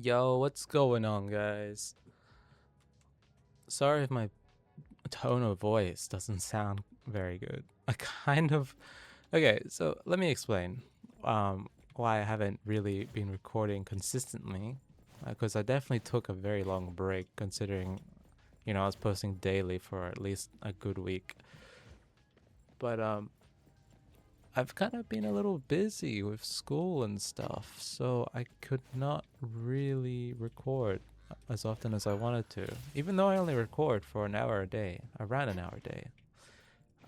Yo, what's going on, guys? Sorry if my tone of voice doesn't sound very good. I kind of. Okay, so let me explain why I haven't really been recording consistently. Because I definitely took a very long break considering, I was posting daily for at least a good week. But I've kind of been a little busy with school and stuff, so I could not really record as often as I wanted to. Even though I only record for an hour a day, around an hour a day,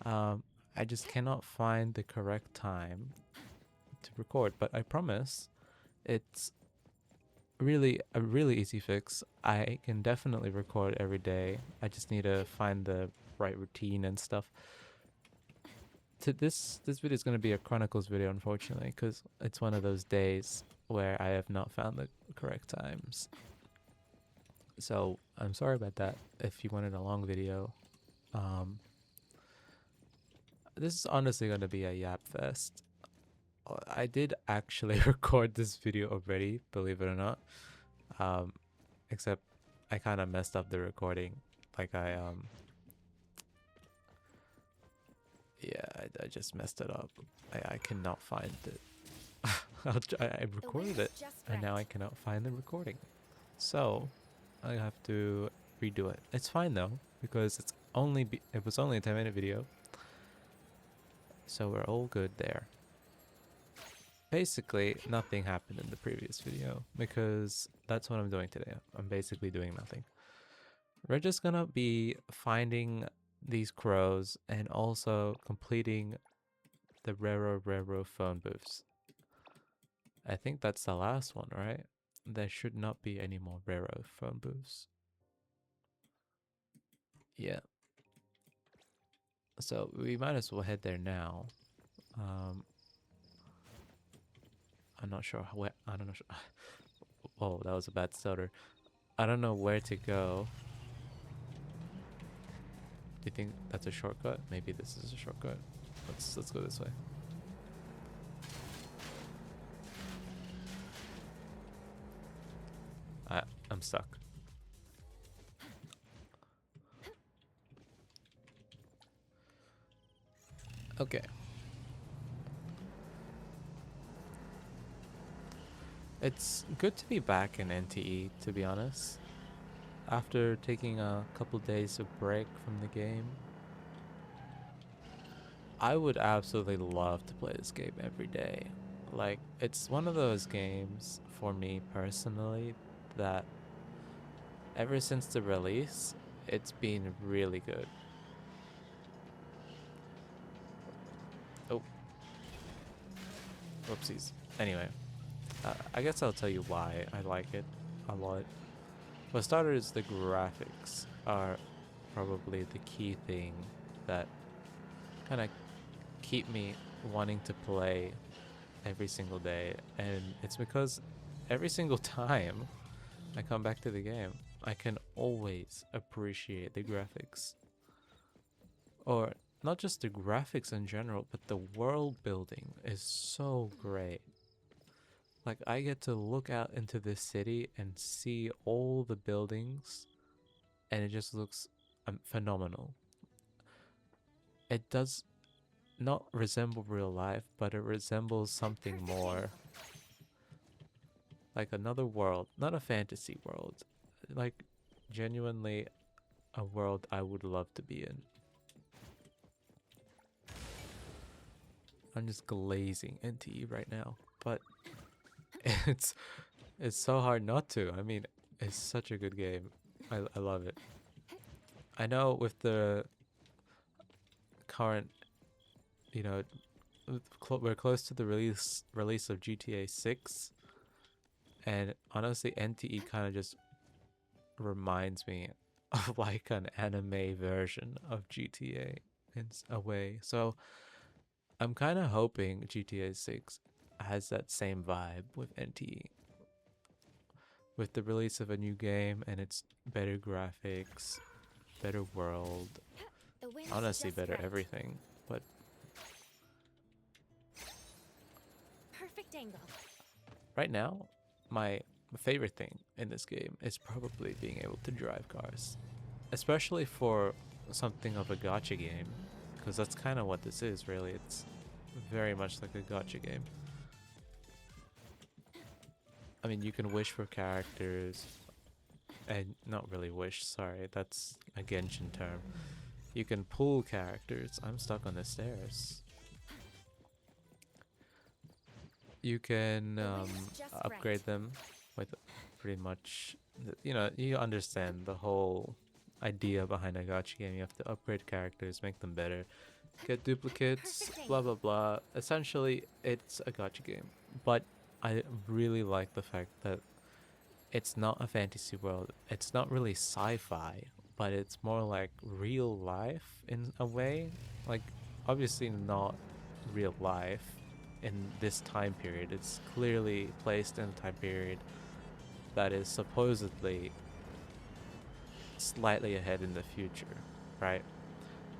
um, I just cannot find the correct time to record. But I promise it's really a really easy fix. I can definitely record every day. I just need to find the right routine and stuff. This video is going to be a Chronicles video, unfortunately, because it's one of those days where I have not found the correct times. So I'm sorry about that. If you wanted a long video, um, this is honestly going to be a yap fest. I did actually record this video already, believe it or not. Um, except I kind of messed up the recording. Like yeah, I just messed it up. I cannot find it. I recorded it, and now I cannot find the recording. So I have to redo it. It's fine though, because it was only a 10-minute video, so we're all good there. Basically, nothing happened in the previous video because that's what I'm doing today. I'm basically doing nothing. We're just gonna be finding these crows and also completing the railroad phone booths. I think that's the last one, right? There should not be any more railroad phone booths. Yeah. So we might as well head there now. I'm not sure where. I don't know. Oh, that was a bad stutter. I don't know where to go. Do you think that's a shortcut? Maybe this is a shortcut. Let's go this way. I I'm stuck. Okay. It's good to be back in NTE, to be honest. After taking a couple days of break from the game, I would absolutely love to play this game every day. Like, it's one of those games, for me personally, that ever since the release, it's been really good. Oh, whoopsies. Anyway, I guess I'll tell you why I like it a lot. For starters, the graphics are probably the key thing that kind of keep me wanting to play every single day. And it's because every single time I come back to the game, I can always appreciate the graphics. Or not just the graphics in general, but the world building is so great. Like, I get to look out into this city and see all the buildings, and it just looks phenomenal. It does not resemble real life, but it resembles something more. Like another world, not a fantasy world. Like, genuinely a world I would love to be in. I'm just glazing NTE right now, but it's it's so hard not to. I mean, it's such a good game. I love it. I know with the current, you know, we're close to the release of GTA 6, and honestly, NTE kind of just reminds me of like an anime version of GTA in a way. So I'm kind of hoping GTA 6 has that same vibe with NTE. With the release of a new game and its better graphics, better world, honestly better everything. But Perfect angle. right now, my favorite thing in this game is probably being able to drive cars, especially for something of a gacha game, because that's kind of what this is, really. It's very much like a gacha game. I mean, you can wish for characters, and not really wish, sorry, that's a Genshin term. You can pull characters. I'm stuck on the stairs. You can upgrade them with pretty much, you know, you understand the whole idea behind a gacha game. You have to upgrade characters, make them better, get duplicates, blah blah blah. Essentially, it's a gacha game. But I really like the fact that it's not a fantasy world. It's not really sci-fi, but it's more like real life in a way. Like, obviously not real life in this time period. It's clearly placed in a time period that is supposedly slightly ahead in the future, right?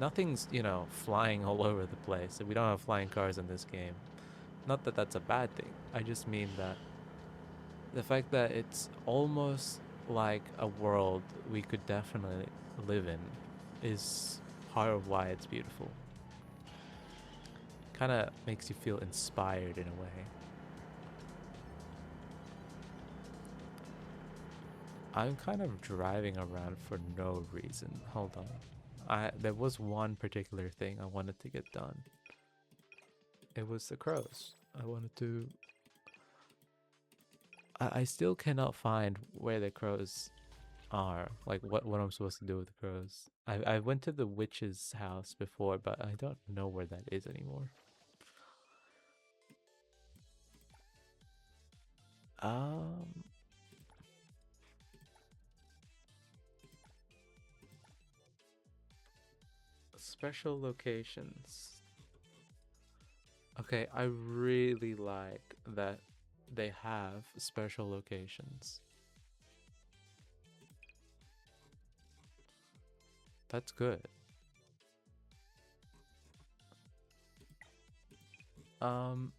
Nothing's, you know, flying all over the place. We don't have flying cars in this game. Not that that's a bad thing. I just mean that the fact that it's almost like a world we could definitely live in is part of why it's beautiful. Kind of makes you feel inspired in a way. I'm kind of driving around for no reason. Hold on. There was one particular thing I wanted to get done. It was the crows. I wanted to... I still cannot find where the crows are. Like, what I'm supposed to do with the crows. I went to the witch's house before, but I don't know where that is anymore. Um... Special locations. Okay, I really like that they have special locations. That's good. Um,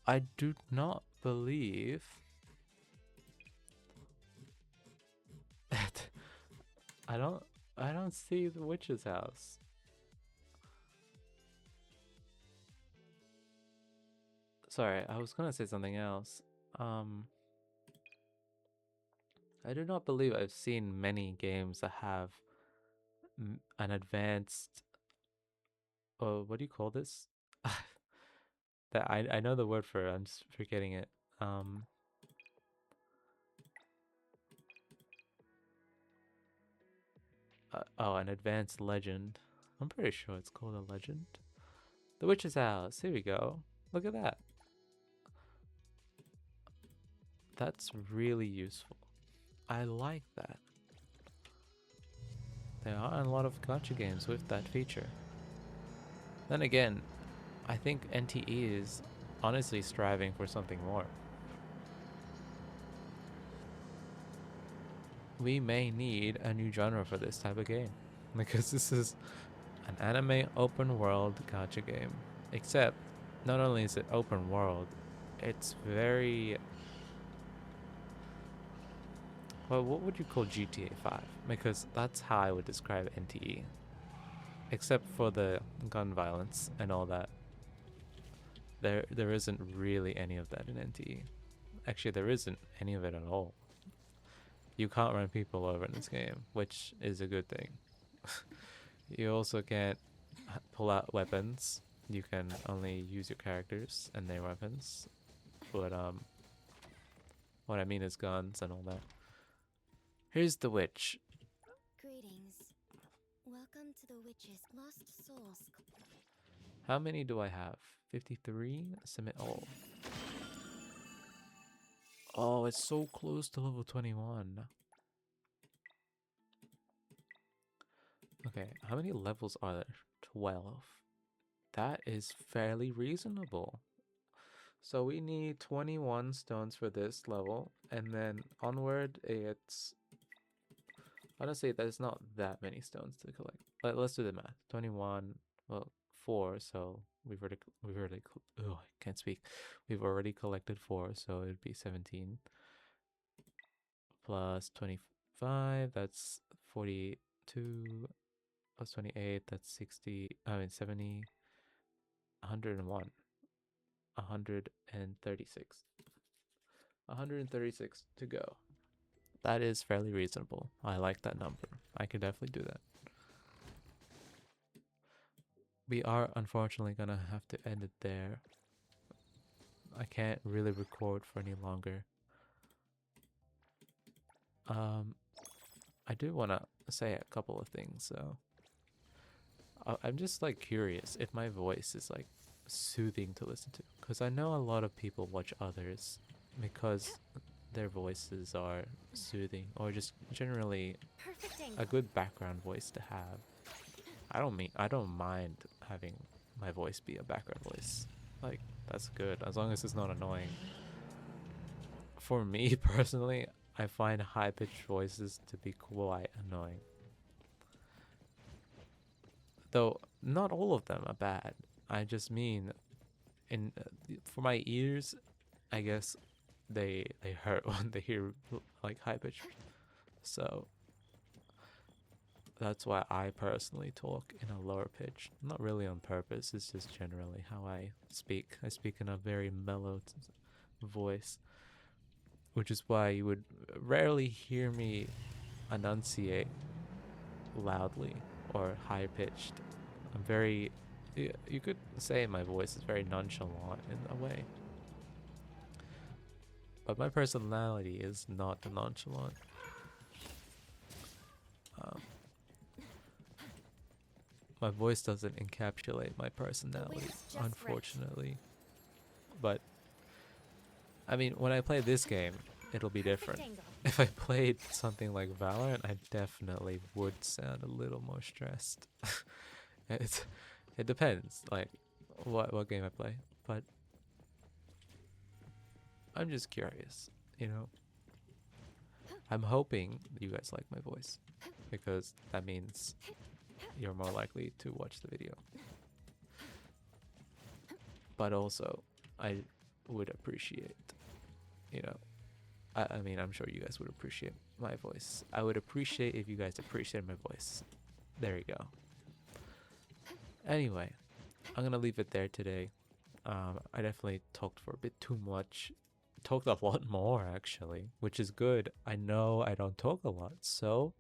I do not believe that I don't I don't see the witch's house. Sorry, I was gonna say something else. Um, I do not believe I've seen many games that have an advanced. Oh, what do you call this? That I know the word for it. I'm just forgetting it. Um, oh, an advanced legend. I'm pretty sure it's called a legend. The witch's house. Here we go. Look at that. That's really useful. I like that. There are a lot of gacha games with that feature. Then again, I think NTE is honestly striving for something more. We may need a new genre for this type of game, because this is an anime open world gacha game. Except, not only is it open world, it's very... Well, what would you call GTA 5? Because that's how I would describe NTE. Except for the gun violence and all that. There isn't really any of that in NTE. Actually, there isn't any of it at all. You can't run people over in this game, which is a good thing. You also can't pull out weapons. You can only use your characters and their weapons. But what I mean is guns and all that. Here's the witch. Greetings. Welcome to the Witch's Lost Souls. How many do I have? 53? Submit all. Oh, it's so close to level 21. Okay, how many levels are there? 12. That is fairly reasonable. So we need 21 stones for this level, and then onward it's... Honestly, there's not that many stones to collect. Let's do the math. 21, well, 4, so oh, I can't speak. We've already collected 4, so it'd be 17 plus 25, that's 42 plus 28, that's 60, I mean 70, 101, 136. 136 to go. That is fairly reasonable. I like that number. I could definitely do that. We are unfortunately gonna have to end it there. I can't really record for any longer. I do want to say a couple of things. So I'm just like curious if my voice is like soothing to listen to, because I know a lot of people watch others because their voices are soothing or just generally Perfect a angle. good background voice to have. I don't mind having my voice be a background voice. Like that's good as long as it's not annoying. For me personally, I find high pitched voices to be quite annoying. Though not all of them are bad. I just mean in for my ears, I guess they hurt when they hear like high pitched. So that's why I personally talk in a lower pitch. Not really on purpose, it's just generally how I speak. I speak in a very mellow voice, which is why you would rarely hear me enunciate loudly or high pitched. I'm very, you could say my voice is very nonchalant in a way. But my personality is not nonchalant. Um, my voice doesn't encapsulate my personality, just right. unfortunately. But I mean, when I play this game, it'll be Perfect different. angle. If I played something like Valorant, I definitely would sound a little more stressed. It's, it depends, like what game I play. But I'm just curious, you know. I'm hoping you guys like my voice because that means you're more likely to watch the video. But also, I would appreciate, you know, I mean, I'm sure you guys would appreciate my voice. I would appreciate if you guys appreciate my voice. There you go. Anyway, I'm gonna leave it there today. I definitely talked for a bit too much. Talked a lot more actually, which is good. I know I don't talk a lot, so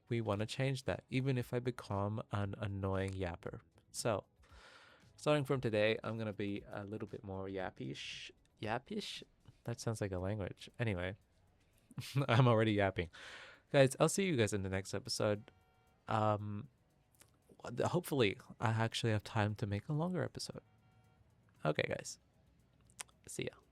we want to change that, even if I become an annoying yapper. So, starting from today, I'm gonna be a little bit more yappish. Yappish? That sounds like a language. Anyway, I'm already yapping. Guys, I'll see you guys in the next episode. Um, hopefully, I actually have time to make a longer episode. Okay, guys. See ya.